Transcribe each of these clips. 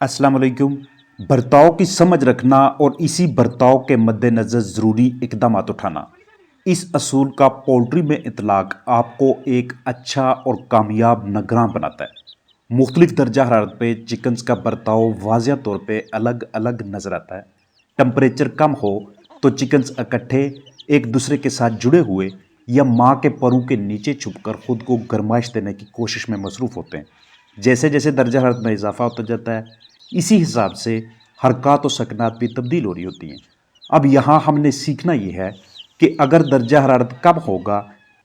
अस्सलाम वालेकुम। बर्ताव की समझ रखना और इसी बर्ताव के मद्देनज़र ज़रूरी इकदाम उठाना, इस असूल का पोल्ट्री में इतलाक़ आपको एक अच्छा और कामयाब निगरान बनाता है। मुख्तलिफ दर्जा हरारत पे चिकन्स का बर्ताव वाज़िया तौर पे अलग अलग नज़र आता है। टम्परेचर कम हो तो चिकन्स इकट्ठे एक दूसरे के साथ जुड़े हुए या माँ के परों के नीचे छुपकर खुद को गरमाइश देने की कोशिश में मसरूफ़ होते हैं। जैसे जैसे दर्जा हरारत में इजाफा होता जाता है, इसी हिसाब से हरकत और सकनात भी तब्दील हो रही होती हैं। अब यहाँ हमने सीखना ये है कि अगर दर्जा हरारत कम होगा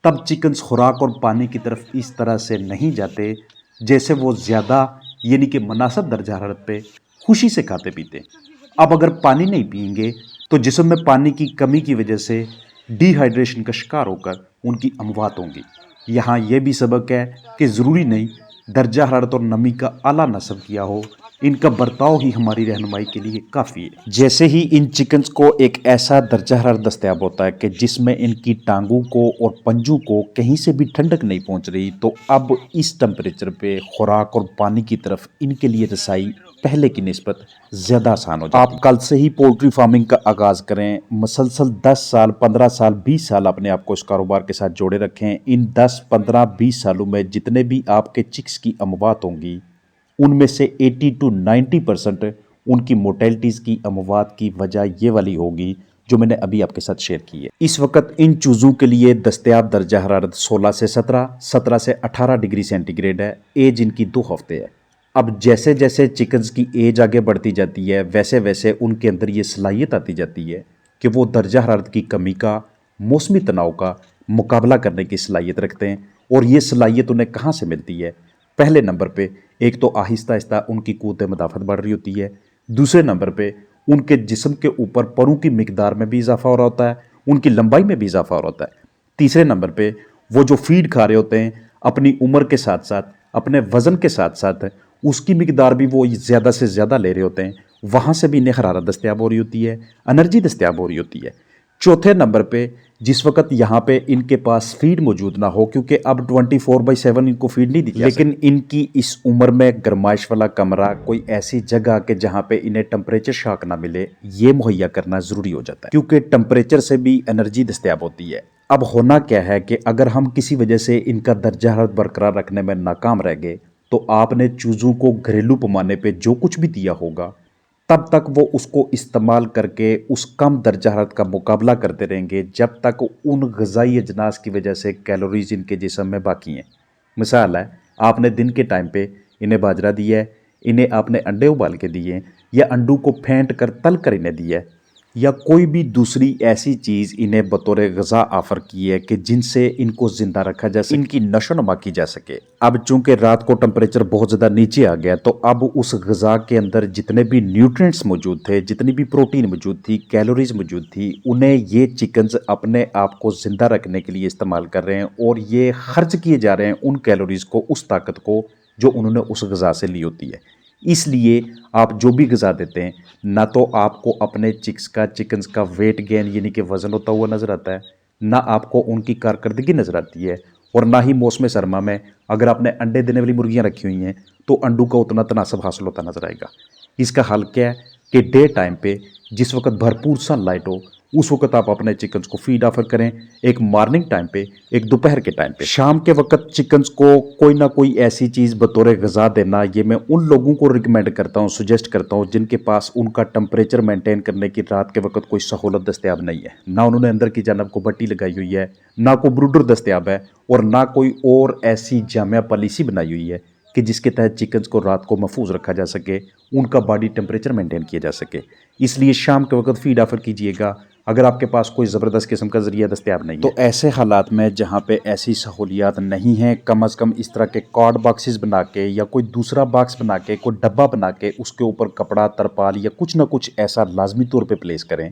तब चिकन्स खुराक और पानी की तरफ इस तरह से नहीं जाते जैसे वो ज़्यादा यानी कि मुनासिब दर्जा हरारत पे खुशी से खाते पीते। अब अगर पानी नहीं पिएंगे तो जिस्म में पानी की कमी की वजह से डिहाइड्रेशन का शिकार होकर उनकी अमवात होंगी। यहाँ यह भी सबक है कि ज़रूरी नहीं दर्जा हरारत और नमी का आला नस्ब किया हो, इनका बर्ताव ही हमारी रहनुमाई के लिए काफ़ी है। जैसे ही इन चिकन्स को एक ऐसा दर्जा हरारत दस्तयाब होता है कि जिसमें इनकी टांगों को और पंजों को कहीं से भी ठंडक नहीं पहुंच रही, तो अब इस टेम्परेचर पे खुराक और पानी की तरफ इनके लिए रसाई पहले की निस्बत ज़्यादा आसान हो जाती है। आप कल से ही पोल्ट्री फार्मिंग का आगाज़ करें, मसलसल 10 साल 15 साल 20 साल अपने आप को इस कारोबार के साथ जोड़े रखें। इन 10 15 20 सालों में जितने भी आपके चिक्स की अमवात होंगी उनमें से 80 to 90% उनकी मोर्टेलिटीज़ की अमवात की वजह ये वाली होगी जो मैंने अभी आपके साथ शेयर की है। इस वक्त इन चूज़ों के लिए दस्तयाब दर्जा हरारत 16 से 17, 17 से 18 डिग्री सेंटीग्रेड है। एज इनकी 2 हफ्ते है। अब जैसे जैसे चिकन्स की एज आगे बढ़ती जाती है वैसे वैसे उनके अंदर ये सलाहियत आती जाती है कि वो दर्जा हरारत की कमी का, मौसमी तनाव का मुकाबला करने की सलाहियत रखते हैं। और ये सलाहियत उन्हें कहाँ से मिलती है? पहले नंबर पे एक तो आहिस्ता आहिस्ता उनकी क़ुव्वत मदाफ़त बढ़ रही होती है। दूसरे नंबर पे उनके जिस्म के ऊपर परों की मिकदार में भी इजाफा हो रहा होता है, उनकी लंबाई में भी इजाफा हो रहा होता है। तीसरे नंबर पे वो जो फीड खा रहे होते हैं अपनी उम्र के साथ साथ, अपने वज़न के साथ साथ उसकी मिकदार भी वो ज़्यादा से ज़्यादा ले रहे होते हैं। वहाँ से भी इन्हें हरारत दस्तयाब हो रही होती है, एनर्जी दस्तयाब हो रही होती है। चौथे नंबर पे जिस वक्त यहाँ पे इनके पास फीड मौजूद ना हो, क्योंकि अब 24/7 इनको फीड नहीं दी जा सकती, लेकिन इनकी इस उम्र में गरमाइश वाला कमरा, कोई ऐसी जगह कि जहाँ पे इन्हें टेम्परेचर शॉक ना मिले, ये मुहैया करना ज़रूरी हो जाता है, क्योंकि टेम्परेचर से भी एनर्जी दस्तयाब होती है। अब होना क्या है कि अगर हम किसी वजह से इनका दर्जा हरारत बरकरार रखने में नाकाम रह गए तो आपने चूज़ों को घरेलू पैमाने पे जो कुछ भी दिया होगा तब तक वो उसको इस्तेमाल करके उस कम दर्जा हरारत का मुकाबला करते रहेंगे जब तक उन ग़िज़ाई अजनास की वजह से कैलोरीज इनके जिस्म में बाकी हैं। मिसाल है, आपने दिन के टाइम पे इन्हें बाजरा दिया है, इन्हें आपने अंडे उबाल के दिए या अंडों को फेंट कर तल कर इन्हें दिया है, या कोई भी दूसरी ऐसी चीज़ इन्हें बतौर ग़िज़ा ऑफ़र की है कि जिनसे इनको ज़िंदा रखा जा सके, इनकी नशोनुमा की जा सके। अब चूंकि रात को टेम्परेचर बहुत ज़्यादा नीचे आ गया तो अब उस ग़िज़ा के अंदर जितने भी न्यूट्रिएंट्स मौजूद थे, जितनी भी प्रोटीन मौजूद थी, कैलोरीज मौजूद थी, उन्हें ये चिकन्स अपने आप को ज़िंदा रखने के लिए इस्तेमाल कर रहे हैं और ये खर्च किए जा रहे हैं उन कैलोरीज को, उस ताकत को जो उन्होंने उस ग़िज़ा से ली होती है। इसलिए आप जो भी ग़िज़ा देते हैं ना तो आपको अपने चिकन्स का वेट गेन यानी कि वज़न होता हुआ नज़र आता है, ना आपको उनकी कारकर्दगी नज़र आती है, और ना ही मौसम सरमा में अगर आपने अंडे देने वाली मुर्गियां रखी हुई हैं तो अंडों का उतना तनासब हासिल होता नज़र आएगा। इसका हल क्या है कि डे टाइम पे जिस वक्त भरपूर सनलाइट हो उस वक्त आप अपने चिकन्स को फीड ऑफर करें, एक मॉर्निंग टाइम पे, एक दोपहर के टाइम पे। शाम के वक्त चिकन्स को कोई ना कोई ऐसी चीज़ बतौर ग़िज़ा देना, ये मैं उन लोगों को रिकमेंड करता हूँ, सुजेस्ट करता हूँ जिनके पास उनका टेम्परेचर मेंटेन करने की रात के वक्त कोई सहूलत दस्तयाब नहीं है। ना उन्होंने अंदर की जानब को बट्टी लगाई हुई है, ना कोई ब्रूडर दस्तयाब है, और ना कोई और ऐसी जामिया पॉलिसी बनाई हुई है कि जिसके तहत चिकन्स को रात को महफूज रखा जा सके, उनका बॉडी टेम्परेचर मेंटेन किया जा सके। इसलिए शाम के वक्त फीड ऑफर कीजिएगा अगर आपके पास कोई ज़बरदस्त किस्म का ज़रिया दस्तयाब नहीं है। तो ऐसे हालात में जहाँ पे ऐसी सहूलियात नहीं हैं, कम अज़ कम इस तरह के कार्ड बॉक्सेस बना के या कोई दूसरा बॉक्स बना के, कोई डब्बा बना के उसके ऊपर कपड़ा, तरपाल या कुछ ना कुछ ऐसा लाजमी तौर पे प्लेस करें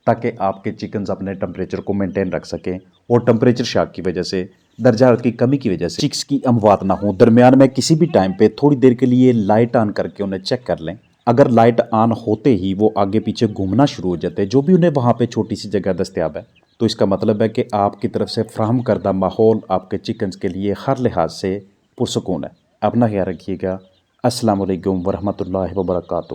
ताकि आपके चिकन्स अपने टेम्परेचर को मेंटेन रख सकें और टेम्परेचर शॉक की वजह से, दर्जा हरारत की कमी की वजह से चिक्स की अमवात ना हो। दरमियान में किसी भी टाइम पे थोड़ी देर के लिए लाइट ऑन करके उन्हें चेक कर लें। अगर लाइट ऑन होते ही वो आगे पीछे घूमना शुरू हो जाते हैं, जो भी उन्हें वहाँ पे छोटी सी जगह दस्तयाब है, तो इसका मतलब है कि आपकी तरफ से फ्राहम करदा माहौल आपके चिकन्स के लिए हर लिहाज से पुरसकून है। अपना ख्याल रखिएगा। السلام علیکم ورحمۃ اللہ وبرکاتہ.